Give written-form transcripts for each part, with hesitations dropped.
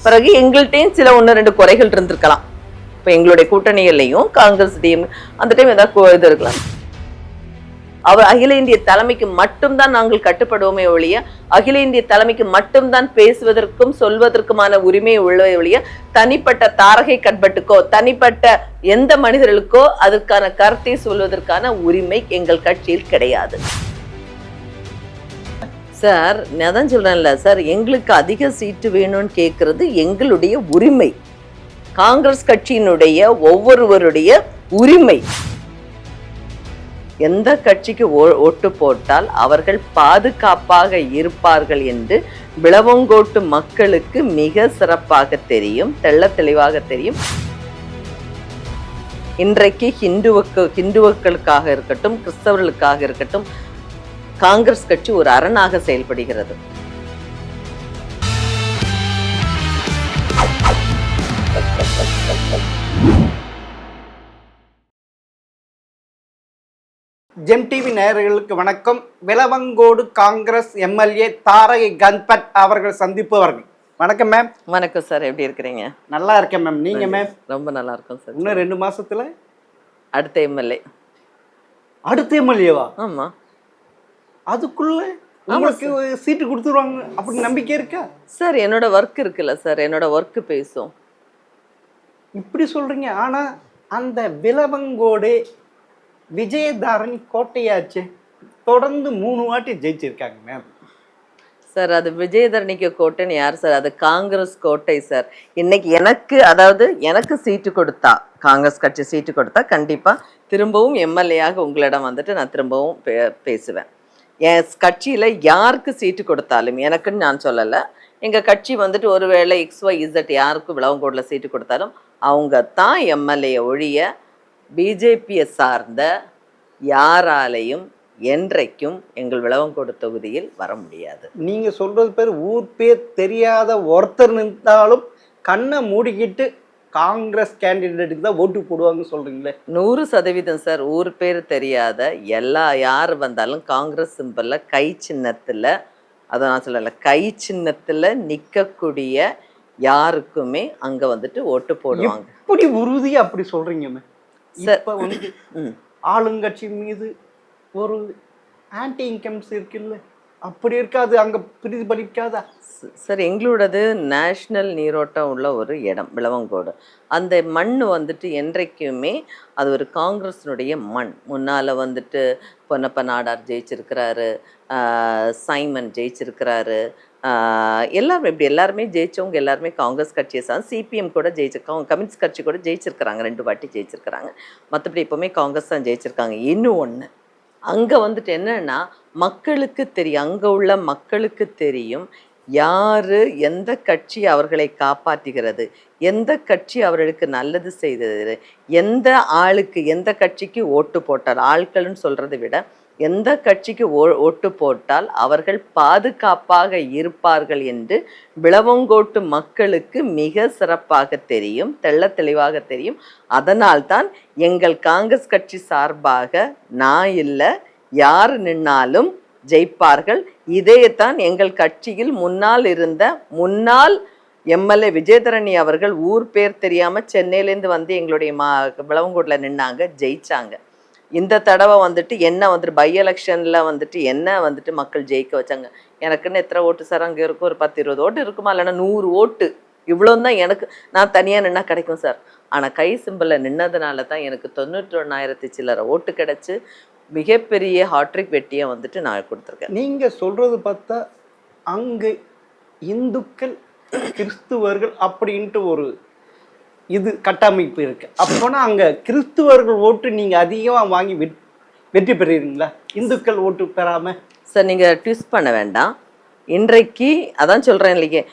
பிறகு எங்கள்கிட்டையும் சில 1-2 குறைகள் இருந்திருக்கலாம். இப்போ எங்களுடைய கூட்டணிகள்லையும் காங்கிரஸ் டிஎம் அந்த டைம் ஏதாவது இது இருக்கலாம். அவர் அகில இந்திய தலைமைக்கு மட்டும்தான் நாங்கள் கட்டுப்படுவோமே ஒழிய, அகில இந்திய தலைமைக்கு மட்டும்தான் பேசுவதற்கும் சொல்வதற்குமான உரிமை உள்ளவே ஒழிய, தனிப்பட்ட தாரகை கட்பட்டுக்கோ தனிப்பட்ட எந்த மனிதர்களுக்கோ அதற்கான கருத்தை சொல்வதற்கான உரிமை எங்கள் கட்சியில் கிடையாது. சார் நான் தான் சொல்றேன்ல சார், எங்களுக்கு அதிக சீட்டு வேணும்னு கேட்கறது எங்களுடைய உரிமை, காங்கிரஸ் கட்சியினுடைய ஒவ்வொருவருடைய உரிமை. எந்த கட்சிக்கு ஓட்டு போட்டால் அவர்கள் பாதுகாப்பாக இருப்பார்கள் என்று விளவங்கோட்டு மக்களுக்கு மிக சிறப்பாக தெரியும், தெள்ள தெளிவாக தெரியும். இன்றைக்கு ஹிந்துக்களுக்காக இருக்கட்டும், கிறிஸ்தவர்களுக்காக இருக்கட்டும், காங்கிரஸ் கட்சி ஒரு அரணாக செயல்படுகிறது. ஜெம் டிவி நேயர்களுக்கு வணக்கம். விளவங்கோடு காங்கிரஸ் எம்எல்ஏ தாரகை கன்பட் அவர்கள் சந்திப்பவர்கள். வணக்கம் மேம். வணக்கம் சார், எப்படி இருக்கிறீங்க? நல்லா இருக்கேன் மேம். நீங்க மேம்? ரொம்ப நல்லா இருக்கும் சார். இன்னும் 2 மாசத்துல அடுத்த எம்எல்ஏ. அடுத்த எம்எல்ஏவா? ஆமா. அதுக்குள்ள உங்களுக்கு சீட்டு கொடுத்துருவாங்க அப்படி நம்பிக்கை இருக்கா சார்? என்னோட ஒர்க் இருக்குல்ல சார், என்னோட ஒர்க் பேசும். இப்படி சொல்றீங்க. ஆனா அந்த விளவங்கோடு விஜயதாரணி கோட்டையாச்சு, தொடர்ந்து 3 வாட்டி ஜெயிச்சிருக்காங்க மேம். சார் அது விஜயதரணிக்கு கோட்டைன்னு யார் சார்? அது காங்கிரஸ் கோட்டை சார். இன்னைக்கு எனக்கு சீட்டு கொடுத்தா, காங்கிரஸ் கட்சி சீட்டு கொடுத்தா கண்டிப்பா திரும்பவும் எம்எல்ஏயாக உங்களிடம் வந்துட்டு நான் திரும்பவும் பேசுவேன். என் கட்சியில யாருக்கு சீட்டு கொடுத்தாலும், எனக்குன்னு நான் சொல்லலை, எங்க கட்சி வந்துட்டு ஒருவேளை XYZ யாருக்கு விளவங்கோடுல சீட்டு கொடுத்தாலும் அவங்க தான் எம்எல்ஏ ஒழிய பிஜேபியை சார்ந்த யாராலையும் என்றைக்கும் எங்கள் விளவங்கோடு தொகுதியில் வர முடியாது. நீங்க சொல்றது பேர் ஊர் பேர் தெரியாத ஒருத்தர் நின்றாலும் கண்ணை மூடிக்கிட்டு காங்கிரஸ் கேண்டிடேட்டுக்கு தான் ஓட்டு போடுவாங்கன்னு சொல்றீங்களே? 100% சார். ஊர் பேர் தெரியாத யார் வந்தாலும் காங்கிரஸ் சிம்பல்ல கை சின்னத்துல, அதை நான் சொல்லலை, கை சின்னத்துல நிற்கக்கூடிய யாருக்குமே அங்க வந்துட்டு ஓட்டு போடுவாங்க. இப்படி உறுதியா அப்படி சொல்றீங்க? இப்ப வந்து ஆளுங்கட்சி மீது ஒரு ஆன்டி இன்கம்ஸ் இருக்குல்ல, அப்படி இருக்காது, அங்க பிரதிபலிக்காதா சார்? எங்களோடது நேஷ்னல் நீரோட்டம் உள்ள ஒரு இடம் விளவங்கோடு. அந்த மண் வந்துட்டு என்றைக்குமே அது ஒரு காங்கிரஸினுடைய மண். முன்னால் வந்துட்டு பொன்னப்ப நாடார் ஜெயிச்சிருக்கிறாரு, சைமன் ஜெயிச்சிருக்கிறாரு, எல்லாருமே ஜெயிச்சவங்க எல்லாருமே காங்கிரஸ் கட்சியை சார். சிபிஎம் கூட கம்யூனிஸ்ட் கட்சி கூட ஜெயிச்சிருக்கிறாங்க, 2 வாட்டி ஜெயிச்சிருக்கிறாங்க. மற்றபடி எப்போவுமே காங்கிரஸ் தான் ஜெயிச்சிருக்காங்க. இன்னும் ஒன்று, அங்கே வந்துட்டு என்னன்னா மக்களுக்கு தெரியும், அங்கே உள்ள மக்களுக்கு தெரியும் யாரு எந்த கட்சி அவர்களை காப்பாற்றுகிறது, எந்த கட்சி அவர்களுக்கு நல்லது செய்தது, எந்த ஆளுக்கு எந்த கட்சிக்கு ஓட்டு போட்டார். ஆட்கள்னு சொல்றதை விட எந்த கட்சிக்கு ஓட்டு போட்டால் அவர்கள் பாதுகாப்பாக இருப்பார்கள் என்று விளவங்கோட்டு மக்களுக்கு மிக சிறப்பாக தெரியும், தெள்ள தெளிவாக தெரியும். அதனால்தான் எங்கள் காங்கிரஸ் கட்சி சார்பாக நான் இல்லை, யார் நின்னாலும் ஜெயிப்பார்கள். இதைத்தான் எங்கள் கட்சியில் முன்னாள் எம்எல்ஏ விஜயதரணி அவர்கள் ஊர் பேர் தெரியாம சென்னையிலேருந்து வந்து எங்களுடைய விளவங்கோட்ல நின்னாங்க, ஜெயிச்சாங்க. இந்த தடவை வந்துட்டு என்ன வந்துட்டு பை எலெக்ஷன்ல வந்துட்டு என்ன வந்துட்டு மக்கள் ஜெயிக்க வச்சாங்க. எனக்குன்னு எத்தனை ஓட்டு சார் அங்கே இருக்கும்? ஒரு 10-20 ஓட்டு இருக்குமா, இல்லைன்னா 100 ஓட்டு, இவ்வளோ தான் எனக்கு. நான் தனியாக நின்னா கிடைக்கும் சார். ஆனால் கை சிம்பிளில் நின்னதுனால தான் எனக்கு 91,000 சில்லறை ஓட்டு கிடச்சி மிகப்பெரிய ஹாட்ரிக் வெட்டியை வந்துட்டு நான் கொடுத்துருக்கேன். நீங்கள் சொல்கிறது பார்த்தா அங்கே இந்துக்கள் கிறிஸ்துவர்கள் அப்படின்ட்டு ஒரு இது கட்டமைப்பு இருக்கு. அப்போனா அங்கே கிறிஸ்துவர்கள் ஓட்டு நீங்கள் அதிகமாக வாங்கி வெற்றி பெறுறீங்களா, இந்துக்கள் ஓட்டு பெறாமல்? சார் நீங்கள் ட்விஸ்ட் பண்ண வேண்டாம். இன்றைக்கு அதான் சொல்கிறேன் இல்லையே,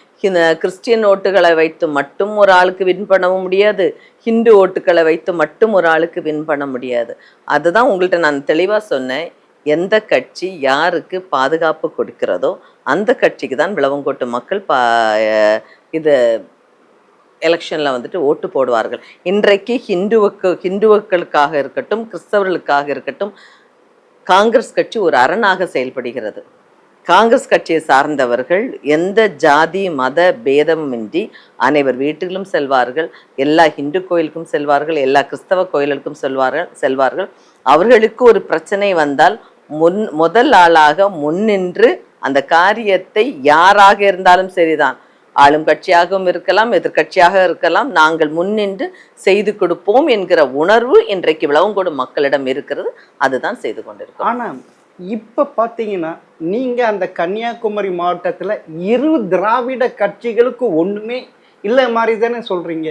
கிறிஸ்டியன் ஓட்டுகளை வைத்து மட்டும் ஒரு ஆளுக்கு வின் பண்ணவும் முடியாது, ஹிந்து ஓட்டுகளை வைத்து மட்டும் ஒரு ஆளுக்கு வின் பண்ண முடியாது. அதுதான் உங்கள்கிட்ட நான் தெளிவாக சொன்னேன். எந்த கட்சி யாருக்கு பாதுகாப்பு கொடுக்கிறதோ அந்த கட்சிக்கு தான் விளவங்கோட்டு மக்கள் இது எலெக்ஷனில் வந்துட்டு ஓட்டு போடுவார்கள். இன்றைக்கு ஹிந்துக்களுக்காக இருக்கட்டும், கிறிஸ்தவர்களுக்காக இருக்கட்டும், காங்கிரஸ் கட்சி ஒரு அரணாக செயல்படுகிறது. காங்கிரஸ் கட்சியை சார்ந்தவர்கள் எந்த ஜாதி மத பேதமுமின்றி அனைவர் வீட்டிலும் செல்வார்கள், எல்லா இந்து கோயிலுக்கும் செல்வார்கள், எல்லா கிறிஸ்தவ கோயிலுக்கும் செல்வார்கள். அவர்களுக்கு ஒரு பிரச்சனை வந்தால் முதல் ஆளாக முன்னின்று அந்த காரியத்தை யாராக இருந்தாலும் சரிதான், ஆளும் கட்சியாகவும் இருக்கலாம், எதிர்கட்சியாக இருக்கலாம், நாங்கள் முன்னின்று செய்து கொடுப்போம் என்கிற உணர்வு இன்றைக்கு விளவங்கோடு மக்களிடம் இருக்கிறது. அதுதான் செய்து கொண்டிருக்கோம். ஆனா இப்ப பாத்தீங்கன்னா நீங்க அந்த கன்னியாகுமரி மாவட்டத்துல இரு திராவிட கட்சிகளுக்கு ஒண்ணுமே இல்லை மாதிரி தானே சொல்றீங்க.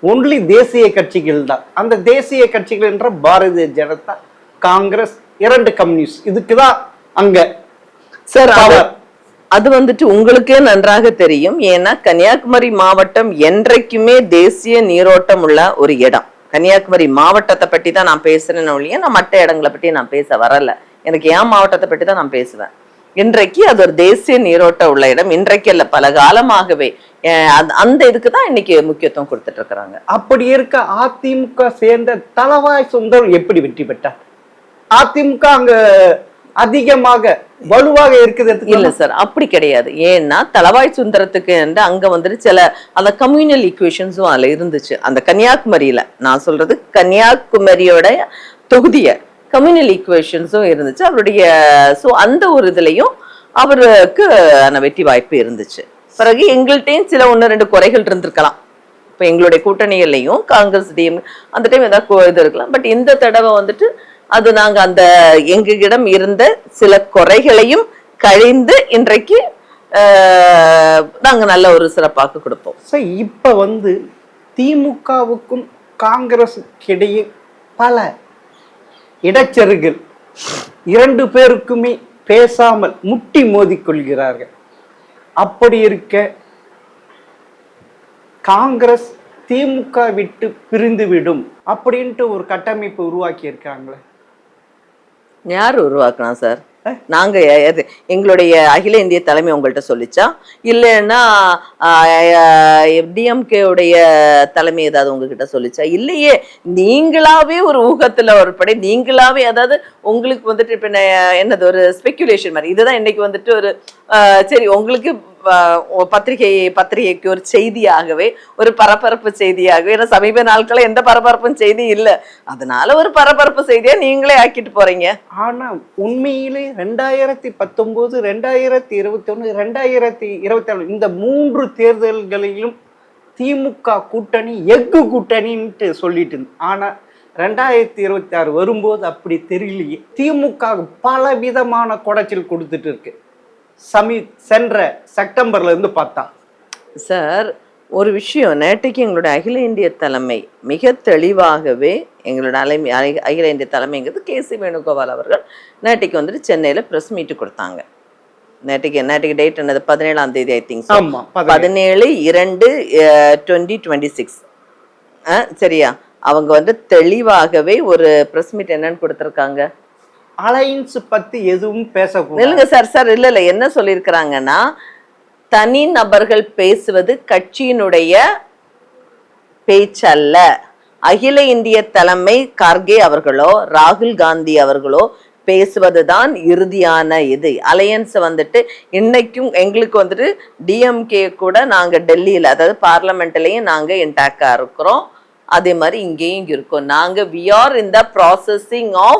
ஒன்லி தேசிய கட்சிகள் தான். அந்த தேசிய கட்சிகள் என்ற பாரதிய ஜனதா, காங்கிரஸ், 2 கம்யூனிஸ்ட், இதுக்குதான் அங்க சார். அது வந்துட்டு உங்களுக்கே நன்றாக தெரியும். ஏன்னா கன்னியாகுமரி மாவட்டம் என்றைக்குமே தேசிய நீரோட்டம் உள்ள ஒரு இடம். கன்னியாகுமரி மாவட்டத்தை பற்றி தான் நான் பேசுறேன்னு ஒழிய நான் மற்ற இடங்களை பற்றி நான் பேச வரல. எனக்கு என் மாவட்டத்தை பற்றி தான் நான் பேசுவேன். இன்றைக்கு அது ஒரு தேசிய நீரோட்டம் உள்ள இடம். இன்றைக்கு அல்ல, பல காலமாகவே அந்த இதுக்கு தான் இன்னைக்கு முக்கியத்துவம் கொடுத்துட்டு இருக்கிறாங்க. அப்படி இருக்க அதிமுக சேர்ந்த தளவாய் சுந்தர் எப்படி வெற்றி பெற்றார்? அதிமுக அங்க அதிகமாக வலுவாக இருக்குது. இல்ல சார், அப்படி கிடையாது. ஏன்னா தளவாய் சுந்தரத்துக்கு அங்க வந்துட்டு சில அந்த கம்யூனல் ஈக்குவேஷன்ஸும் அதுல இருந்துச்சு. அந்த கன்னியாகுமரியில நான் சொல்றது கன்னியாகுமரியோட தொகுதிய கம்யூனல் ஈக்குவேஷன்ஸும் இருந்துச்சு அவருடைய. ஸோ அந்த ஒரு இதுலையும் அவருக்கு வெற்றி வாய்ப்பு இருந்துச்சு. பிறகு எங்கள்கிட்டையும் சில 1-2 குறைகள் இருந்திருக்கலாம். இப்போ எங்களுடைய கூட்டணிகளையும் காங்கிரஸ் டிஎம் அந்த டைம் ஏதாவது இது இருக்கலாம். பட் இந்த தடவை வந்துட்டு அது நாங்க அந்த எங்களிடம் இருந்த சில குறைகளையும் கழிந்து இன்றைக்கு நாங்க நல்ல ஒரு சிறப்பாக கொடுப்போம். சார், இப்ப திமுகவுக்கும் காங்கிரஸுக்கு இடையே பல இடைச்செருகள், 2 பேருக்குமே பேசாமல் முட்டி மோதிக்கொள்கிறார்கள். அப்படி இருக்க காங்கிரஸ் திமுக விட்டு பிரிந்துவிடும் அப்படின்ட்டு ஒரு கட்டமைப்பு உருவாக்கி இருக்காங்களே, யார் உருவாக்குனா சார்? நாங்க எங்களுடைய அகில இந்திய தலைமை உங்கள்கிட்ட சொல்லிச்சா, இல்லைன்னா டிஎம்கே உடைய தலைமை ஏதாவது உங்ககிட்ட சொல்லிச்சா? இல்லையே, நீங்களாவே ஒரு ஊகத்துல ஒரு படை, நீங்களாவே, அதாவது உங்களுக்கு வந்துட்டு இப்ப என்னது ஒரு ஸ்பெக்குலேஷன் மாதிரி. இதுதான் இன்னைக்கு வந்துட்டு ஒரு சரி உங்களுக்கு பத்திரிகைக்கு ஒரு செய்தியாகவே, ஒரு பரபரப்பு செய்தியாகவே, ஏன்னா சமீப நாட்கள எந்த பரபரப்பும் செய்தி இல்லை, அதனால ஒரு பரபரப்பு செய்தியா நீங்களே ஆக்கிட்டு போறீங்க. ஆனா உண்மையிலே 2019, 2021, 2024 இந்த 3 தேர்தல்களிலும் திமுக கூட்டணி எஃகு கூட்டணின்ட்டு சொல்லிட்டு, ஆனா 2026 வரும்போது அப்படி தெரியலையே. திமுக பல விதமான குடைச்சல் கொடுத்துட்டு இருக்கு. சென்ற செப்டம்பர்ல இருந்து பார்த்தா சார், ஒரு விஷயம், நேற்றைக்கு எங்களுடைய அகில இந்திய தலைமை மிக தெளிவாகவே, எங்களோட அகில இந்திய தலைமைங்கிறது KC வேணுகோபால் அவர்கள் நேற்றைக்கு வந்துட்டு சென்னையில பிரஸ் மீட்டு கொடுத்தாங்க. நேற்றைக்கு டேட் என்னது? 17ஆம் தேதி ஐ திங்க். 17/2/2026. சரியா? அவங்க தெளிவாகவே ஒரு பிரஸ் மீட் என்னன்னு கொடுத்துருக்காங்க. அலையன்ஸ் பத்தி எதுவும் பேசக்கூடாது. இல்லைங்க சார் இல்ல என்ன சொல்லியிருக்கிறாங்கன்னா, தனி நபர்கள் பேசுவது கட்சியினுடைய பேச்சல்ல. அகில இந்திய தலைமை கார்கே அவர்களோ ராகுல் காந்தி அவர்களோ பேசுவதுதான் இறுதியான இது. அலையன்ஸ் இன்னைக்கும் எங்களுக்கு டிஎம்கே கூட நாங்க டெல்லியில, அதாவது பார்லமெண்ட்லயும் நாங்க இன்டாக்டா இருக்கிறோம். அதே மாதிரி இங்கேயும் இருக்கோம். நாங்க we are in the processing of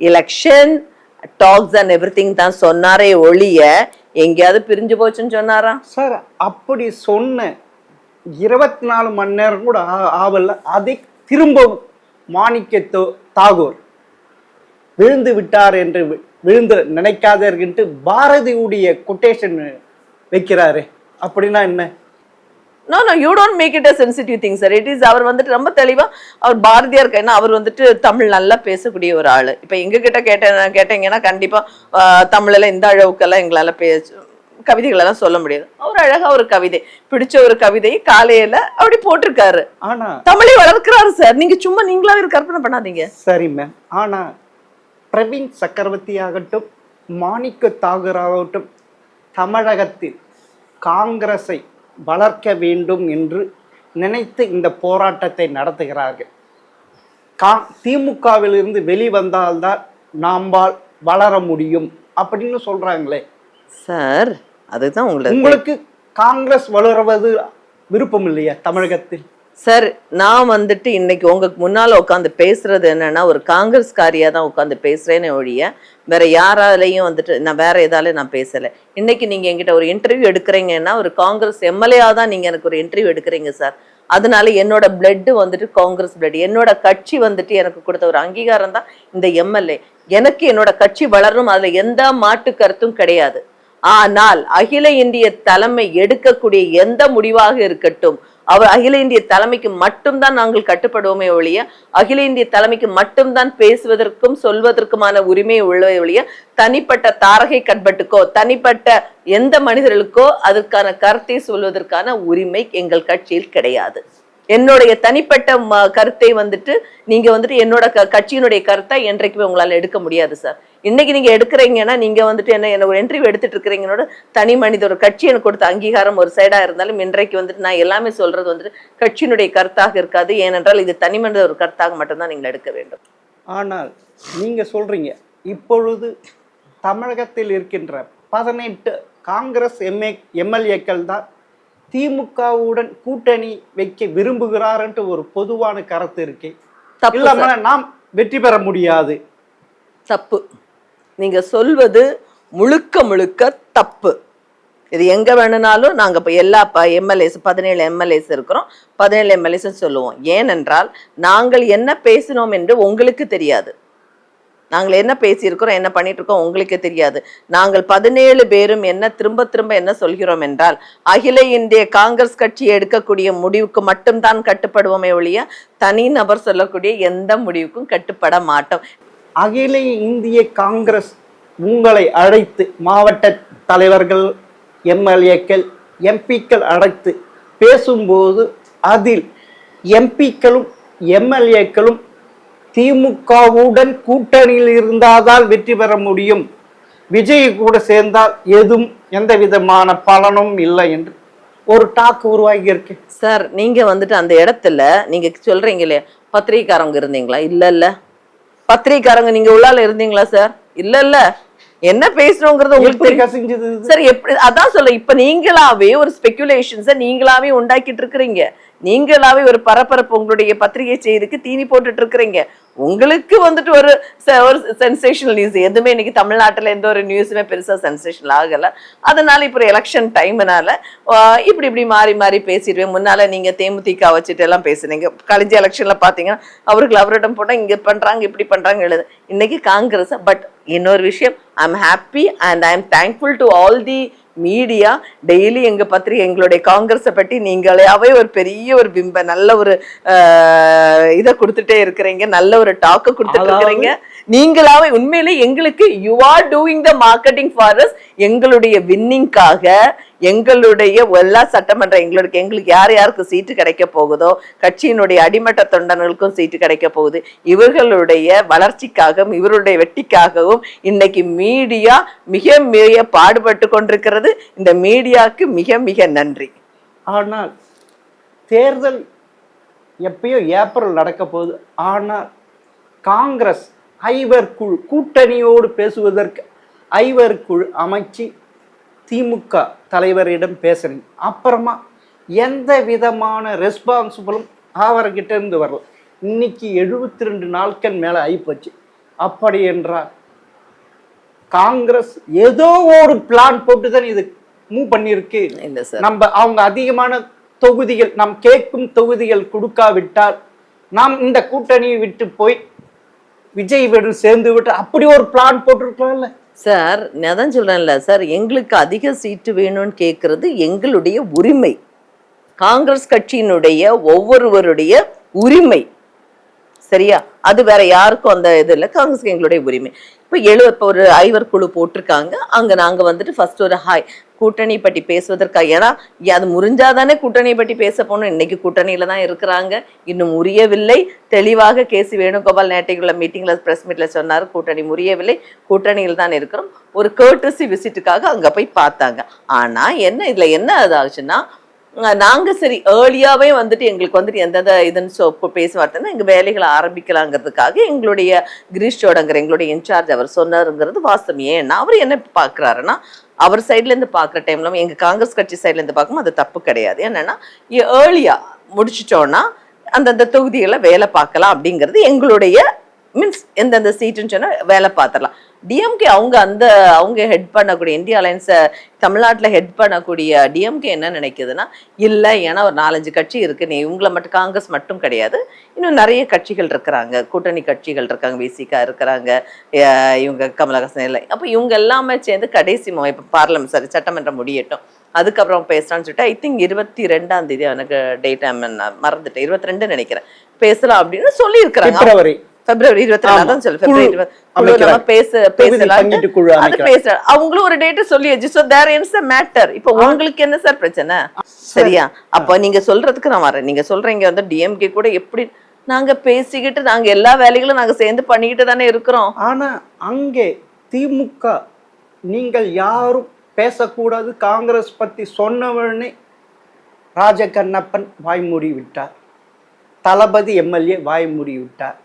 election talks and everything தான் சொன்னாரே ஒழிய எங்கேயாவது பிரிஞ்சு போச்சுன்னு சொன்னாரா சார்? அப்படி சொன்ன 24 மணி நேரம் கூட ஆவல்ல. அதை திரும்ப மாணிக்க தாகூர் விழுந்து விட்டார் என்று விழுந்து நினைக்காதீர்கள் பாரதியுடைய கொட்டேஷன் வைக்கிறாரு. அப்படின்னா என்ன? No, you don't make it a sensitive thing, sir. It is அவர் ரொம்ப தெளிவா அவர் பாரதியார், ஏன்னா அவர் தமிழ் நல்லா பேசக்கூடிய ஒரு ஆளு. இப்ப எங்க கிட்ட கேட்டீங்கன்னா கண்டிப்பா தமிழ்ல இந்த அளவுக்கெல்லாம் எங்களால கவிதைகள் எல்லாம் சொல்ல முடியாது. அவர் அழகா ஒரு கவிதை, பிடிச்ச ஒரு கவிதையை காலையில அப்படி போட்டிருக்காரு. ஆனா தமிழை வளர்க்கிறாரு சார். நீங்க சும்மா நீங்களாவே கற்பனை பண்ணாதீங்க. சரி மேம். ஆனா பிரவீன் சக்கரவர்த்தி ஆகட்டும், மாணிக்க தாகூர் ஆகட்டும், தமிழகத்தில் காங்கிரஸை வளர்க்க வேண்டும் என்று நினைத்து இந்த போராட்டத்தை நடத்துகிறார்கள். திமுகவிலிருந்து வெளிவந்தால்தான் நாம்பால் வளர முடியும் அப்படின்னு சொல்றாங்களே, சார் அதுதான் உங்களுக்கு காங்கிரஸ் வளர்வது விருப்பம் இல்லையா தமிழகத்தில்? சார் நான் வந்துட்டு இன்னைக்கு உங்களுக்கு முன்னால உட்காந்து பேசுறது என்னன்னா ஒரு காங்கிரஸ்காரியா தான் உட்காந்து பேசுறேன்னு ஒழிய வேற யாராலையும் வந்துட்டு நான் வேற எதாலையும் நான் பேசலை. இன்னைக்கு நீங்க என்கிட்ட ஒரு இன்டர்வியூ எடுக்கிறீங்கன்னா ஒரு காங்கிரஸ் எம்எல்ஏ தான் நீங்க எனக்கு ஒரு இன்டர்வியூ எடுக்கிறீங்க சார். அதனால என்னோட பிளட் வந்துட்டு காங்கிரஸ் பிளட். என்னோட கட்சி வந்துட்டு எனக்கு கொடுத்த ஒரு அங்கீகாரம் தான் இந்த எம்எல்ஏ. எனக்கு என்னோட கட்சி வளரணும், அதுல எந்த மாட்டு கருத்தும் கிடையாது. ஆனால் அகில இந்திய தலைமை எடுக்கக்கூடிய எந்த முடிவாக இருக்கட்டும், அவர் அகில இந்திய தலைமைக்கு மட்டும்தான் நாங்கள் கட்டுப்படுவோமே ஒழிய அகில இந்திய தலைமைக்கு மட்டும்தான் பேசுவதற்கும் சொல்வதற்குமான உரிமை உள்ளவே ஒழிய தனிப்பட்ட தாரகை கட்பட்டுக்கோ தனிப்பட்ட எந்த மனிதர்களுக்கோ அதற்கான கருத்தை சொல்வதற்கான உரிமை எங்கள் கட்சியில் கிடையாது. என்னுடைய தனிப்பட்ட கருத்தை வந்துட்டு நீங்க வந்துட்டு என்னோட கட்சியினுடைய கருத்தை என்றைக்குமே உங்களால எடுக்க முடியாது சார். இன்னைக்கு நீங்க எடுக்கிறீங்கன்னா நீங்க வந்துட்டு என்ன ஒரு இன்டர்வியூ எடுத்துட்டு இருக்கிறீங்கன்னோட தனி மனித ஒரு கட்சி எனக்கு கொடுத்த அங்கீகாரம் ஒரு சைடா இருந்தாலும் இன்றைக்கு வந்துட்டு நான் எல்லாமே சொல்றது வந்துட்டு கட்சியினுடைய கருத்தாக இருக்காது. ஏனென்றால் இது தனி மனித ஒரு கருத்தாக மட்டும்தான் நீங்கள் எடுக்க வேண்டும். ஆனால் நீங்க சொல்றீங்க இப்பொழுது தமிழகத்தில் இருக்கின்ற 18 காங்கிரஸ் எம்எல்ஏக்கள் தான் திமுகவுடன் கூட்டணி வைக்க விரும்புகிறார் என்று ஒரு பொதுவான கருத்து இருக்கு. இல்லாம நாம் வெற்றி பெற முடியாது. தப்பு. நீங்க சொல்வது முழுக்க முழுக்க தப்பு. இது எங்க வேணும்னாலும் நாங்க இப்ப எல்லா எம்எல்ஏஸ் 17 எம்எல்ஏஸ் இருக்கிறோம், 17 எம்எல்ஏஸ் சொல்லுவோம். ஏனென்றால் நாங்கள் என்ன பேசினோம் என்று உங்களுக்கு தெரியாது. நாங்கள் என்ன பேசியிருக்கிறோம் என்ன பண்ணிட்டு இருக்கோம் உங்களுக்கு தெரியாது. நாங்கள் 17 பேரும் என்ன திரும்ப திரும்ப என்ன சொல்கிறோம் என்றால் அகில இந்திய காங்கிரஸ் கட்சி எடுக்கக்கூடிய முடிவுக்கு மட்டும்தான் கட்டுப்படுவோமே ஒழிய தனி நபர் சொல்லக்கூடிய எந்த முடிவுக்கும் கட்டுப்பட மாட்டோம். அகில இந்திய காங்கிரஸ் உங்களை அழைத்து மாவட்ட தலைவர்கள் எம்எல்ஏக்கள் எம்பிக்கள் அழைத்து பேசும்போது அதில் எம்பிக்களும் எம்எல்ஏக்களும் திமுகவுடன் கூட்டணியில் இருந்தால் வெற்றி பெற முடியும், விஜய் கூட சேர்ந்தால் எதுவும் எந்த விதமான பலனும் இல்லை என்று ஒரு டாக் உருவாகி இருக்கு சார். நீங்க வந்துட்டு அந்த இடத்துல நீங்க சொல்றீங்களே பத்திரிகைக்காரங்க இருந்தீங்களா? இல்ல பத்திரிகைக்காரங்க நீங்க உள்ளால இருந்தீங்களா சார்? இல்ல என்ன பேசணுங்கிறது உங்களுக்கு சார் எப்படி அதான் சொல்ல. இப்ப நீங்களாவே ஒரு ஸ்பெகுலேஷன்ஸை நீங்களாவே உண்டாக்கிட்டு இருக்கிறீங்க. நீங்களாவே ஒரு பரபரப்பு உங்களுடைய பத்திரிகை செய்திக்கு தீனி போட்டுட்டு இருக்கிறீங்க. உங்களுக்கு வந்துட்டு ஒரு சென்சேஷனல் நியூஸ் எதுவுமே இன்னைக்கு தமிழ்நாட்டுல எந்த ஒரு நியூஸுமே பெருசா சென்சேஷனல் ஆகல. அதனால இப்ப எலெக்ஷன் டைம்னால இப்படி மாறி மாறி பேசிடுவேன். முன்னால நீங்க தேமுதிக வச்சுட்டு எல்லாம் பேசுனீங்க. கழிஞ்ச எலெக்ஷன்ல பாத்தீங்கன்னா அவரிடம் போட்டா இங்க பண்றாங்க இப்படி பண்றாங்க எழுது. இன்னைக்கு காங்கிரஸ். பட் இன்னொரு விஷயம், I am happy and I am thankful to all the media. Daily எங்க பத்திரிகை எங்களுடைய காங்கிரஸை பற்றி நீங்களாவே ஒரு பெரிய ஒரு பிம்ப நல்ல ஒரு இதை கொடுத்துட்டே இருக்கிறீங்க, நல்ல ஒரு டாக்க கொடுத்துட்டு இருக்கிறீங்க. நீங்களாவே உண்மையிலே எங்களுக்கு you are doing the marketing for us. எங்களுடைய வின்னிங்காக எங்களுடைய எல்லா சட்டமன்ற எங்களுக்கு யார் யாருக்கு சீட்டு கிடைக்க போகுதோ கட்சியினுடைய அடிமட்ட தொண்டர்களுக்கும் சீட்டு கிடைக்க போகுது. இவர்களுடைய வளர்ச்சிக்காகவும் இவருடைய வெற்றிக்காகவும் இன்னைக்கு மீடியா மிக மிக பாடுபட்டு கொண்டிருக்கிறது. இந்த மீடியாவுக்கு மிக மிக நன்றி. ஆனால் தேர்தல் எப்பயோ ஏப்ரல் நடக்க போகுது. ஆனால் காங்கிரஸ் ஐவர் குழு கூட்டணியோடு பேசுவதற்கு ஐவர் குழு அமைச்சு திமுக தலைவரிடம் பேசுறீங்க. அப்புறமா எந்த விதமான ரெஸ்பான்சிபிளும் அவர்கிட்ட இருந்து வரல. இன்னைக்கு 72 நாட்கள் மேல ஆயிப்போச்சு. அப்படி என்றால் காங்கிரஸ் ஏதோ ஒரு பிளான் போட்டுதான் இது மூவ் பண்ணிருக்கு. நம்ம அவங்க அதிகமான தொகுதிகள் நாம் கேட்கும் தொகுதிகள் கொடுக்காவிட்டால் நாம் இந்த கூட்டணியை விட்டு போய் விஜய் வீடு சேர்ந்து விட்டு அப்படி ஒரு பிளான் போட்டிருக்கலாம்ல சார். நான் தான் சொல்றேன்ல சார், எங்களுக்கு அதிக சீட்டு வேணும்னு கேட்கறது எங்களுடைய உரிமை, காங்கிரஸ் கட்சியினுடைய ஒவ்வொருவருடைய உரிமை. சரியா? அது வேற யாருக்கும் அந்த இது இல்லை. காங்கிரஸ்க்கு எங்களுடைய உரிமை. இப்போ ஒரு ஐவர் குழு போட்டிருக்காங்க. அங்க நாங்க வந்துட்டு ஃபர்ஸ்ட் ஒரு கூட்டணி பற்றி பேசுவதற்காக, ஏன்னா அது முறிஞ்சாதானே கூட்டணி பற்றி பேச போனோம். இன்னைக்கு கூட்டணியில தான் இருக்கிறாங்க, இன்னும் முறியவில்லை. தெளிவாக கேசி வேணுகோபால் நேற்றைக்குள்ள மீட்டிங்ல பிரஸ் மீட்ல சொன்னாரு கூட்டணி முறியவில்லை, கூட்டணியில் தான் இருக்கிறோம். ஒரு கர்டசி விசிட்டுக்காக அங்க போய் பார்த்தாங்க. ஆனா என்ன இதுல என்ன ஆச்சுன்னா நாங்க சரி ஏர்லியாவே வந்துட்டு எங்களுக்கு வந்துட்டு எந்தெந்த இதுன்னு பேசுவார்த்தேன்னா எங்க வேலைகளை ஆரம்பிக்கலாங்கிறதுக்காக எங்களுடைய கிரீஷ் சோடங்கிற எங்களுடைய இன்சார்ஜ் அவர் சொன்னாருங்கிறது வாஸ்தவம். ஏன்னா அவர் என்ன பாக்குறாருன்னா அவர் சைட்ல இருந்து பாக்குற டைம்ல எங்க காங்கிரஸ் கட்சி சைட்ல இருந்து பார்க்கும்போது அது தப்பு கிடையாது. என்னன்னா ஏர்லியா முடிச்சிட்டோம்னா அந்தந்த தொகுதிகளை வேலை பார்க்கலாம் அப்படிங்கிறது எங்களுடைய மீன்ஸ் எந்தெந்த சீட்டுன்னு சொன்னா வேலை பார்த்துடலாம். டிஎம்கே அவங்க ஹெட் பண்ணக்கூடிய இந்தியா அலையன்ஸை தமிழ்நாட்டில் ஹெட் பண்ணக்கூடிய டிஎம்கே என்ன நினைக்குதுன்னா, இல்லை ஏன்னா ஒரு 4-5 கட்சி இருக்கு, நீ இவங்களை மட்டும் காங்கிரஸ் மட்டும் கிடையாது, இன்னும் நிறைய கட்சிகள் இருக்கிறாங்க, கூட்டணி கட்சிகள் இருக்காங்க, விசிகா இருக்கிறாங்க, இவங்க கமலஹாசன் இல்லை, அப்போ இவங்க எல்லாமே சேர்ந்து கடைசி இப்போ பார்லமெண்ட் சட்டமன்றம் முடியட்டும் அதுக்கப்புறம் பேசலாம்னு சொல்லிட்டு ஐ திங்க் 22ஆம் தேதி எனக்கு டேட் மறந்துட்டேன், 22 நினைக்கிறேன் பேசலாம் அப்படின்னு சொல்லி இருக்கிறாங்க. பிப்ரவரி 22 சொல்லு, அவங்களும் ஒரு டேட் சொல்லியாச்சு. So there is a matter. இப்போ உங்களுக்கு என்ன சார் பிரச்சனை? சரியா? அப்ப நீங்க சொல்றதுக்கு நான் வரேன். நீங்க சொல்றீங்க வந்து டிஎம்கே கூட எப்படி நாங்க பேசிக்கிட்டு நாங்க எல்லா வேலைகளும் நாங்க சேர்ந்து பண்ணிக்கிட்டு தானே இருக்கிறோம். ஆனா அங்கே திமுக நீங்கள் யாரும் பேசக்கூடாது காங்கிரஸ் பத்தி சொன்னவனே ராஜகண்ணப்பன் வாய் மூடி விட்டார், தளபதி எம்எல்ஏ வாய் மூடி விட்டார்,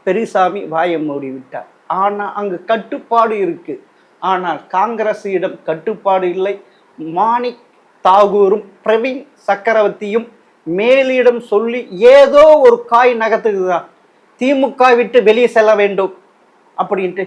பெரியசாமி வாயை மூடி விட்டார். ஆனால் அங்கு கட்டுப்பாடு இருக்கு. ஆனால் காங்கிரஸிடம் கட்டுப்பாடு இல்லை. மாணிக் தாகூரும் பிரவீன் சக்கரவர்த்தியும் மேலிடம் சொல்லி ஏதோ ஒரு காய் நகர்த்துக்குதான், திமுக விட்டு வெளியே செல்ல வேண்டும் அப்படின்ட்டு.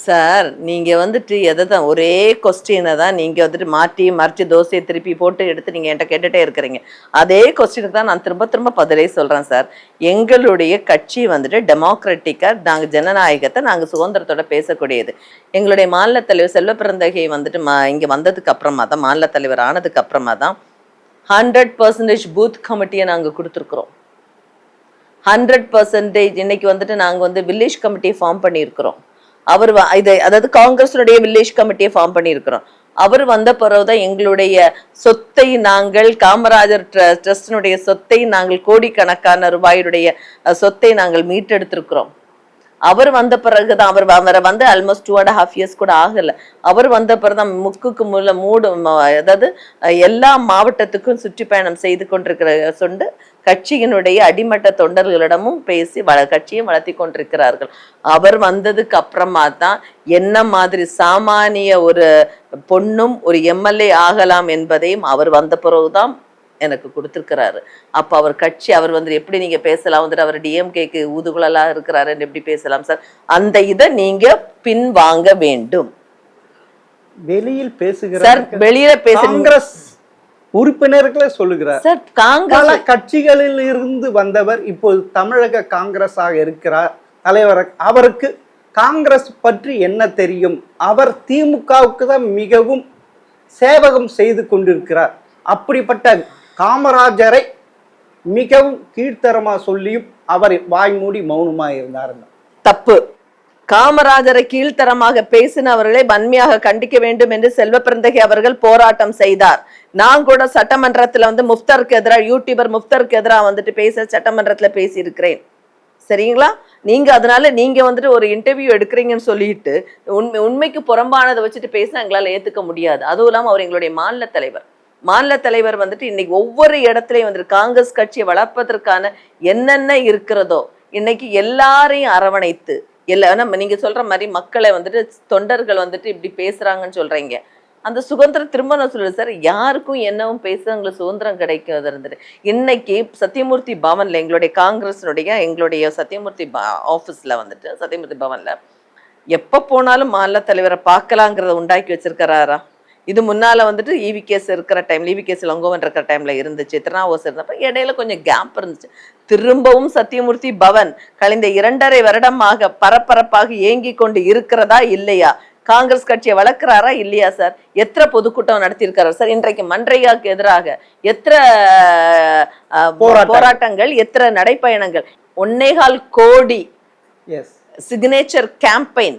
சார் நீங்க வந்துட்டு எதை தான் ஒரே கொஸ்டினை தான் நீங்க வந்துட்டு மாற்றி மறைச்சு தோசையை திருப்பி போட்டு எடுத்து நீங்க என்கிட்ட கேட்டுட்டே இருக்கிறீங்க. அதே கொஸ்டினுக்கு தான் நான் திரும்ப திரும்ப பதிலே சொல்றேன் சார். எங்களுடைய கட்சி வந்துட்டு டெமோக்ராட்டிக்கா நாங்க ஜனநாயகத்தை நாங்க சுதந்திரத்தோட பேசக்கூடியது. எங்களுடைய மாநில தலைவர் செல்வ பிறந்தகை வந்துட்டு இங்க வந்ததுக்கு அப்புறமா தான், மாநில தலைவர் ஆனதுக்கு அப்புறமா தான் 100% பூத் கமிட்டியை நாங்க கொடுத்துருக்குறோம். 100% இன்னைக்கு வந்துட்டு நாங்க வந்து வில்லேஜ் கமிட்டியை ஃபார்ம் பண்ணியிருக்கிறோம். அவர் அதாவது காங்கிரஸுடைய வில்லேஜ் கமிட்டியை ஃபார்ம் பண்ணியிருக்கிறோம். அவர் வந்த பிறகுதான் எங்களுடைய சொத்தை நாங்கள் காமராஜர் ட்ரஸ்டினுடைய சொத்தை நாங்கள் கோடிக்கணக்கான ரூபாயுடைய சொத்தை நாங்கள் மீட்டெடுத்திருக்கிறோம். அவர் வந்த பிறகுதான் அவரை வந்து ஆல்மோஸ்ட் 2.5 இயர்ஸ் கூட ஆகல. அவர் வந்த பிறகுதான் முக்குக்கு அதாவது எல்லா மாவட்டத்துக்கும் சுற்றுப்பயணம் செய்து கொண்டிருக்கிற சொண்டு கட்சியினுடைய அடிமட்ட தொண்டர்களிடமும் பேசி கட்சியும் வளர்த்தி கொண்டிருக்கிறார்கள். அவர் வந்ததுக்கு அப்புறமா தான் என்ன மாதிரி சாமானிய ஒரு பொண்ணும் ஒரு எம்எல்ஏ ஆகலாம் என்பதையும் அவர் வந்த பிறகுதான் எனக்கு கொடுத்திருக்கிறாரு. அப்ப அவர் கட்சி அவர் வந்து எப்படி நீங்க பேசலாம் வந்துட்டு அவர் டிஎம்கேக்கு ஊதுகுழலா இருக்கிறாருன்னு எப்படி பேசலாம் சார்? அந்த இதை நீங்க பின் வாங்க வேண்டும். வெளியில் பேசுகிறார் சார், வெளியில காங்கிரஸ் உறுப்பினர்களே சொல்லுகிறார் சார். காங்கிரஸ் கட்சிகளில் இருந்து வந்தவர் இப்போது தமிழக காங்கிரஸாக இருக்கிறார் தலைவர். அவருக்கு காங்கிரஸ் பற்றி என்ன தெரியும்? அவர் திமுகவுக்கு தான் மிகவும் சேவகம் செய்து கொண்டிருக்கிறார். அப்படிப்பட்ட காமராஜரை மிகவும் கீழ்த்தரமா சொல்லியும் அவர் வாய் மூடி மௌனமா இருந்தார். தப்பு. காமராஜரை கீழ்த்தரமாக பேசினவர்களை வன்மையாக கண்டிக்க வேண்டும் என்று செல்வ பிறந்தகை அவர்கள் போராட்டம் செய்தார். நான் கூட சட்டமன்றத்துல வந்து முஃப்தருக்கு எதிராக யூடியூபர் முஃப்தருக்கு எதிராக வந்துட்டு பேச சட்டமன்றத்துல பேசி இருக்கிறேன். சரிங்களா? நீங்க அதனால நீங்க வந்துட்டு ஒரு இன்டர்வியூ எடுக்கிறீங்கன்னு சொல்லிட்டு உண்மைக்கு புறம்பானதை வச்சுட்டு பேச எங்களால ஏத்துக்க முடியாது. அதுவும் இல்லாம அவர் எங்களுடைய மாநில தலைவர் வந்துட்டு இன்னைக்கு ஒவ்வொரு இடத்துலயும் வந்துட்டு காங்கிரஸ் கட்சியை வளர்ப்பதற்கான என்னென்ன இருக்கிறதோ இன்னைக்கு எல்லாரையும் அரவணைத்து நீங்க சொல்ற மாதிரி மக்களை வந்துட்டு தொண்டர்கள் வந்துட்டு இப்படி பேசுறாங்கன்னு சொல்றீங்க. அந்த சுதந்திரம் திரும்ப நான் சொல்றேன் சார், யாருக்கும் என்னவும் பேசுறவங்களுக்கு சுதந்திரம் கிடைக்காது இருந்துட்டு. இன்னைக்கு சத்தியமூர்த்தி பவன்ல எங்களுடைய சத்தியமூர்த்தி ஆபீஸ்ல வந்துட்டு சத்தியமூர்த்தி பவன்ல எப்ப போனாலும் மாநில தலைவரை பார்க்கலாங்கிறத உண்டாக்கி வச்சிருக்கிறாரா? இது முன்னால வந்துட்டு இவிகேஸ் இருக்கிற டைம்ல, இவிகேஸ் லங்கோவன் இருக்கிற டைம்ல இருந்துச்சு, திருநாவோஸ் இருந்தப்ப இடையில கொஞ்சம் கேப் இருந்துச்சு. திரும்பவும் சத்தியமூர்த்தி பவன் கழிந்த 2.5 வருடமாக பரபரப்பாக ஏங்கி கொண்டு இருக்கிறதா இல்லையா? காங்கிரஸ் கட்சியை வளர்க்கிறாரா இல்லையா சார்? எத்தனை பொதுக்கூட்டம் நடத்தியிருக்கிறார் சார்? இன்றைக்கு மன்றையாக்கு எதிராக எத்தனை போராட்டங்கள், எத்தனை நடைப்பயணங்கள், 1.25 கோடி சிக்னேச்சர் கேம்பெயின்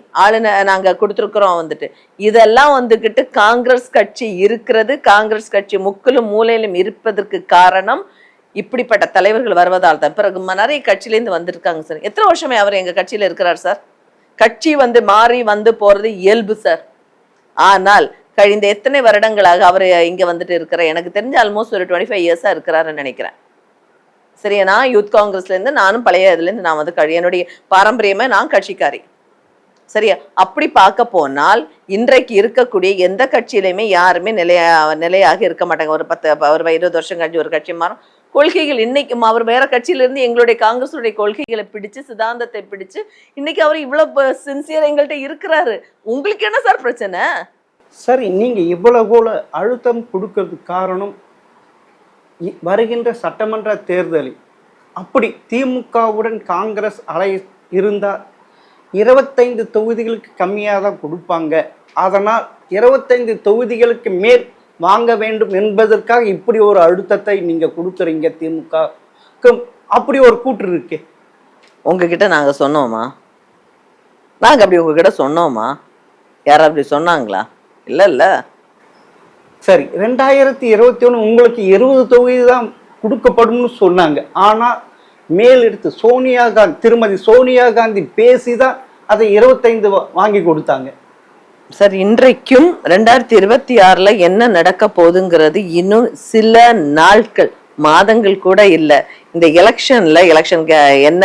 நாங்க கொடுத்துருக்குறோம் வந்துட்டு. இதெல்லாம் வந்துகிட்டு காங்கிரஸ் கட்சி இருக்கிறது, காங்கிரஸ் கட்சி முக்கிலும் மூலையிலும் இருப்பதற்கு காரணம் இப்படிப்பட்ட தலைவர்கள் வருவதால் தான். பிறகு நிறைய கட்சியிலேருந்து வந்திருக்காங்க சார். எத்தனை வருஷமே அவர் எங்க கட்சியில இருக்கிறார் சார்? கட்சி வந்து மாறி வந்து போறது இயல்பு சார். ஆனால் கழிந்த எத்தனை வருடங்களாக அவர் இங்க வந்துட்டு இருக்கிற எனக்கு தெரிஞ்ச ஆல்மோஸ்ட் ஒரு 25 இயர்ஸா இருக்கிறாருன்னு நினைக்கிறேன். சரியா? நான் யூத் காங்கிரஸ்ல இருந்து நானும் பழைய இதுல இருந்து நான் வந்து என்னுடைய பாரம்பரியமா நான் கட்சிக்காரி. சரியா? அப்படி பார்க்க போனால் இன்றைக்கு இருக்கக்கூடிய எந்த கட்சியிலையுமே யாருமே நிலையாக இருக்க மாட்டாங்க. ஒரு 20 வருஷம் கழிச்சு ஒரு கட்சி மாறும். கொள்கைகள் இன்னைக்கும் அவர் வேற கட்சியில இருந்து எங்களுடைய காங்கிரஸுடைய கொள்கைகளை பிடிச்சு, சித்தாந்தத்தை பிடிச்சு இன்னைக்கு அவர் இவ்வளவு சின்சியர் எங்கள்கிட்ட இருக்கிறாரு. உங்களுக்கு என்ன சார் பிரச்சனை? சரி, நீங்க இவ்வளவு போல அழுத்தம் கொடுக்கறதுக்கு காரணம் வருகின்ற சட்டமன்ற தேர்தலில் அப்படி திமுகவுடன் காங்கிரஸ் இருந்தால் 25 தொகுதிகளுக்கு கம்மியாக தான் கொடுப்பாங்க, அதனால் 25 தொகுதிகளுக்கு மேல் வாங்க வேண்டும் என்பதற்காக இப்படி ஒரு அழுத்தத்தை நீங்க கொடுக்குறீங்க திமுக. அப்படி ஒரு கூற்று இருக்கு. உங்ககிட்ட நாங்க சொன்னோமா? நாங்க அப்படி உங்ககிட்ட சொன்னோமா? யாரும் அப்படி சொன்னாங்களா? இல்ல. சரி, 2021 உங்களுக்கு 20 தொகுதி தான் கொடுக்கப்படும்னு சொன்னாங்க. ஆனால் மேலெடுத்து திருமதி சோனியா காந்தி பேசிதான் அதை 25 வாங்கி கொடுத்தாங்க. சார், இன்றைக்கும் 2026 என்ன நடக்க போகுதுங்கிறது இன்னும் சில நாட்கள், மாதங்கள் கூட இல்லை. இந்த எலெக்ஷன் என்ன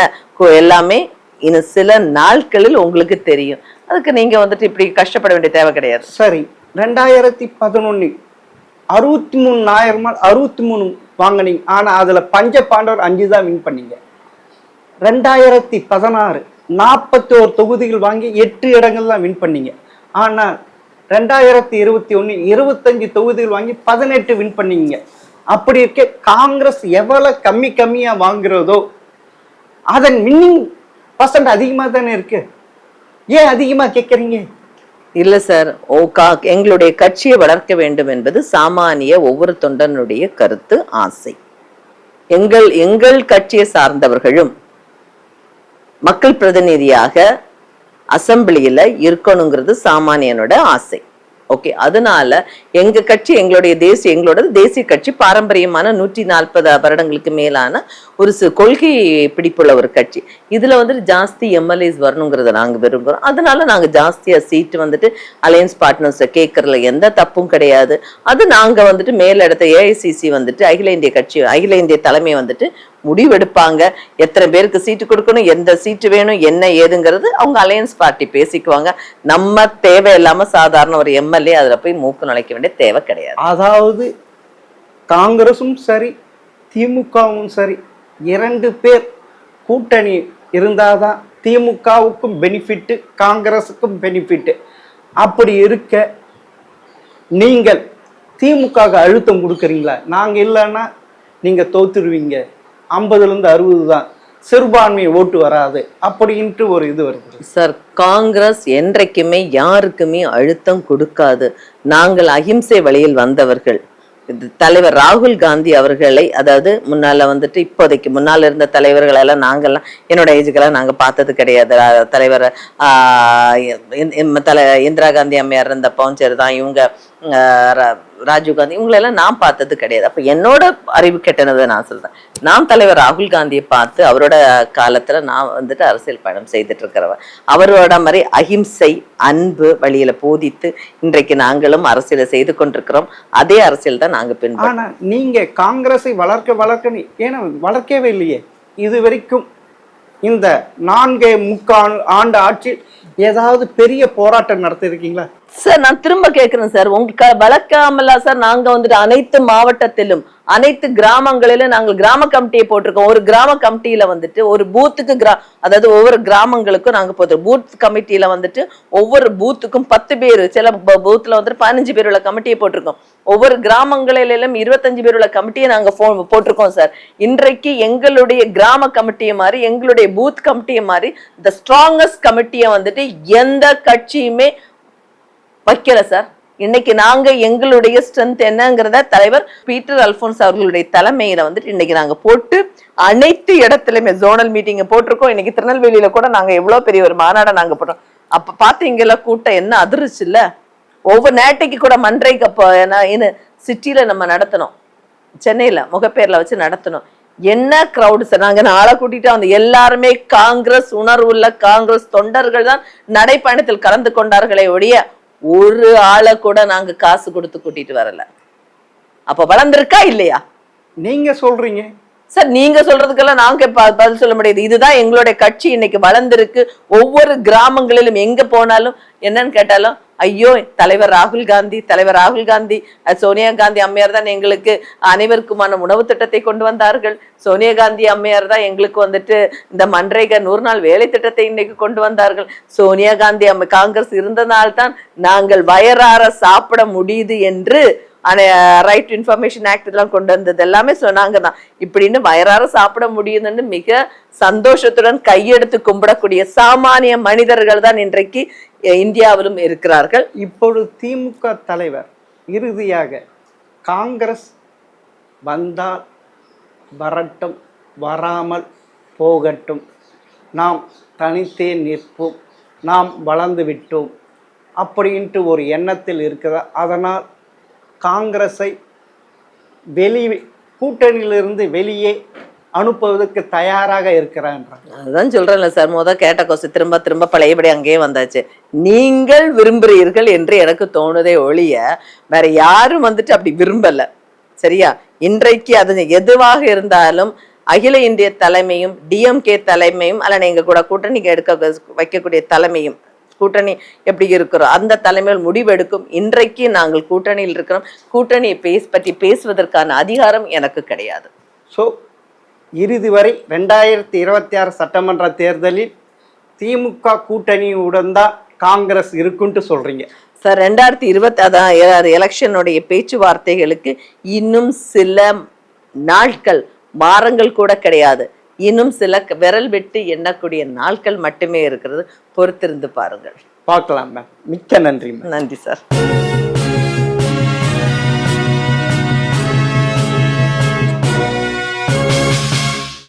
எல்லாமே இன்னும் சில நாட்களில் உங்களுக்கு தெரியும். அதுக்கு நீங்க வந்துட்டு இப்படி கஷ்டப்பட வேண்டிய தேவை கிடையாது. சரி, 2011 63 வாங்கினீங்க. ஆனா அதுல பஞ்ச பாண்டவர் 5 தான் வின் பண்ணீங்க. 2016 41 தொகுதிகள் வாங்கி 8 இடங்கள் தான் வின் பண்ணீங்க. ஆனா 2021 25 தொகுதிகள் வாங்கி 18 வின் பண்ணீங்க. அப்படி இருக்க காங்கிரஸ் எவ்வளவு கம்மியா வாங்குறதோ அதன் வின்னிங் % அதிகமா தானே இருக்கு. ஏன் அதிகமா கேட்கறீங்க? இல்ல சார், எங்களுடைய கட்சியை வளர்க்க வேண்டும் என்பது சாமானிய ஒவ்வொரு தொண்டனுடைய கருத்து, ஆசை. எங்கள் கட்சியை சார்ந்தவர்களும் மக்கள் பிரதிநிதியாக அசம்பிளியில இருக்கணுங்கிறது சாமானியனோட ஆசை. ஓகே, அதனால எங்க கட்சி எங்களோட தேசிய கட்சி பாரம்பரியமான 140 வருடங்களுக்கு மேலான ஒரு கொள்கை பிடிப்புள்ள ஒரு கட்சி. இதுல வந்துட்டு ஜாஸ்தி எம்எல்ஏஸ் வரணுங்கிறத நாங்க விரும்புறோம். அதனால நாங்க ஜாஸ்தியா சீட்டு வந்துட்டு அலையன்ஸ் பார்ட்னர்ஸ் கேட்கறதுல எந்த தப்பும் கிடையாது. அது நாங்க வந்துட்டு மேலிடத்த ஏஐசிசி வந்துட்டு அகில இந்திய தலைமை வந்துட்டு முடிவெடுப்பாங்க. எத்தனை பேருக்கு சீட்டு கொடுக்கணும், எந்த சீட்டு வேணும், என்ன ஏதுங்கிறது அவங்க அலையன்ஸ் பார்ட்டி பேசிக்குவாங்க. நம்ம தேவையில்லாம சாதாரண ஒரு எம்எல்ஏ அதுல போய் மூக்கு நுழைக்க வேண்டிய தேவை கிடையாது. அதாவது காங்கிரஸும் சரி திமுகவும் சரி 2 பேர் கூட்டணி இருந்தாதான் திமுகவுக்கும் பெனிஃபிட், காங்கிரஸுக்கும் பெனிஃபிட். அப்படி இருக்க நீங்கள் திமுக அழுத்தம் கொடுக்குறீங்களா? நாங்க இல்லைன்னா நீங்க தோத்துருவீங்க, 50லேருந்து 60 தான், சிறுபான்மை ஓட்டு வராது அப்படின்ட்டு ஒரு இது வருது. சார், காங்கிரஸ் என்றைக்குமே யாருக்குமே அழுத்தம் கொடுக்காது. நாங்கள் அஹிம்சை வழியில் வந்தவர்கள். தலைவர் ராகுல் காந்தி அவர்களை, அதாவது முன்னால வந்துட்டு இப்போதைக்கு முன்னால இருந்த தலைவர்கள் எல்லாம் நாங்கெல்லாம் என்னோட ஏஜுக்கெல்லாம் நாங்க பார்த்தது கிடையாது. தலைவர் இந்திரா காந்தி அம்மையார் இருந்தப்பவும் சரிதான், இவங்க ராஜீவ் காந்தி இவங்களெல்லாம் நான் பார்த்தது கிடையாது. அப்ப என்னோட அறிவு கெட்டனதை நான் சொல்றேன். நான் தலைவர் ராகுல் காந்தியை பார்த்து அவரோட காலத்துல நான் வந்துட்டு அரசியல் பயணம் செய்துட்டு இருக்கிறவன். அவரோட மாதிரி அஹிம்சை அன்பு வழியில போதித்து இன்றைக்கு நாங்களும் அரசியலை செய்து கொண்டிருக்கிறோம். அதே அரசியல் தான் நாங்க பின்பற்றோம். ஆனா நீங்க காங்கிரஸை வளர்க்க ஏன்னா வளர்க்கவே இல்லையே இது வரைக்கும். இந்த 4.25 ஆண்டு ஆட்சி ஏதாவது பெரிய போராட்டம் நடத்திருக்கீங்களா? சார், நான் திரும்ப கேட்கிறேன் சார், உங்களுக்கு வளர்க்காமலா சார் நாங்க வந்துட்டு அனைத்து மாவட்டத்திலும் அனைத்து கிராமங்களிலும் நாங்கள் கிராம கமிட்டியை போட்டிருக்கோம். ஒரு கிராம கமிட்டியில வந்துட்டு ஒரு பூத்துக்கு அதாவது ஒவ்வொரு கிராமங்களுக்கும் நாங்க போட்டிருக்கோம். பூத் கமிட்டியில வந்துட்டு ஒவ்வொரு பூத்துக்கும் 10 பேர், சில பூத்துல வந்துட்டு 15 பேர் உள்ள கமிட்டியை போட்டிருக்கோம். ஒவ்வொரு கிராமங்களிலும் 25 பேர் உள்ள கமிட்டியை நாங்க போட்டிருக்கோம் சார். இன்றைக்கு எங்களுடைய கிராம கமிட்டியை மாதிரி, எங்களுடைய பூத் கமிட்டியை மாதிரி த ஸ்ட்ராங்கஸ்ட் கமிட்டியை வந்துட்டு எந்த கட்சியுமே வைக்கல சார். இன்னைக்கு நாங்க எங்களுடைய ஸ்ட்ரென்த் என்னங்கிறத தலைவர் பீட்டர் அல்போன்ஸ் அவர்களுடைய தலைமையில வந்துட்டு இன்னைக்கு நாங்க போட்டு அனைத்து இடத்துலயுமே ஜோனல் மீட்டிங்க போட்டிருக்கோம். இன்னைக்கு திருநெல்வேலியில கூட நாங்க எவ்வளவு பெரிய ஒரு மாநாடை நாங்க போட்டோம். அப்ப பாத்தீங்கல்ல கூட்டம் என்ன அதிர்ச்சி இல்ல. ஒவ்வொரு நேட்டைக்கு கூட மன்றைக்கு அப்போ சிட்டியில நம்ம நடத்தணும், சென்னையில முகப்பேர்ல வச்சு நடத்தணும். என்ன கிரௌடு சார். நாங்க நாளை கூட்டிட்டு வந்து எல்லாருமே காங்கிரஸ் உணர்வுள்ள காங்கிரஸ் தொண்டர்கள் தான் நடைப்பயணத்தில் கலந்து கொண்டார்களே ஒழிய ஒரு ஆளை கூட நாங்க காசு கொடுத்து கூட்டிட்டு வரல. அப்ப வளர்ந்திருக்கா இல்லையா? நீங்க சொல்றீங்க சார் நீங்க சொல்றதுக்கெல்லாம் நாங்க பதில் சொல்ல முடியாது. இதுதான் எங்களுடைய கட்சி இன்னைக்கு வளர்ந்திருக்கு. ஒவ்வொரு கிராமங்களிலும் எங்க போனாலும் என்னன்னு கேட்டாலும் ஐயோ தலைவர் ராகுல் காந்தி சோனியா காந்தி அம்மையார் தான் எங்களுக்கு அனைவருக்குமான உணவு திட்டத்தை கொண்டு வந்தார்கள். சோனியா காந்தி அம்மையார் தான் எங்களுக்கு வந்துட்டு இந்த மன்ரேகா 100 நாள் வேலை திட்டத்தை இன்னைக்கு கொண்டு வந்தார்கள். சோனியா காந்தி காங்கிரஸ் இருந்தனால்தான் நாங்கள் வயறார சாப்பிட முடியுது என்று ரைட் டு இன்ஃபர்மேஷன் ஆக்ட் இதெல்லாம் கொண்டு வந்தது எல்லாமே சொன்னாங்க தான். இப்படின்னு வயறார சாப்பிட முடியுதுன்னு மிக சந்தோஷத்துடன் கையெடுத்து கும்பிடக்கூடிய சாமானிய மனிதர்கள் தான் இன்றைக்கு இந்தியாவிலும் இருக்கிறார்கள். இப்பொழுது திமுக தலைவர் இறுதியாக காங்கிரஸ் வந்தால் வரட்டும், வராமல் போகட்டும், நாம் தனித்தே நிற்போம், நாம் வளர்ந்து விட்டோம் அப்படின்ட்டு ஒரு எண்ணத்தில் இருக்கிறதா? அதனால் காங்கிரஸை கூட்டணியிலிருந்து வெளியே அனுப்புவதற்கு தயாராக இருக்கிறான்றாங்க. அதுதான் சொல்றேன்ல சார், கேட்ட கொசு திரும்ப திரும்ப பழையபடி அங்கேயே வந்தாச்சு. நீங்கள் விரும்புகிறீர்கள் என்று எனக்கு தோணுதே ஒழிய வேற யாரும் வந்துட்டு அப்படி விரும்பல. சரியா? இன்றைக்கு அது எதுவாக இருந்தாலும் அகில இந்திய தலைமையும் டிஎம்கே தலைமையும் அல்ல எங்க கூட கூட்டணி வைக்கக்கூடிய தலைமையும் கூட்டணி எப்படி இருக்கிறோம் அந்த தலைமையில் முடிவெடுக்கும். இன்றைக்கு நாங்கள் கூட்டணியில் இருக்கிறோம். கூட்டணியை பற்றி பேசுவதற்கான அதிகாரம் எனக்கு கிடையாது. ஸோ இறுதி வரை 2026 சட்டமன்ற தேர்தலில் திமுக கூட்டணியுடன் தான் காங்கிரஸ் இருக்குன்ட்டு சொல்றீங்க சார்? 2026 எலெக்ஷனுடைய பேச்சுவார்த்தைகளுக்கு இன்னும் சில நாட்கள், வாரங்கள் கூட கிடையாது. இன்னும் சில விரல் விட்டு எண்ணக்கூடிய நாட்கள் மட்டுமே இருக்கிறது. பொறுத்திருந்து பாருங்கள், பார்க்கலாம் மேம். மிக்க நன்றி. நன்றி சார்.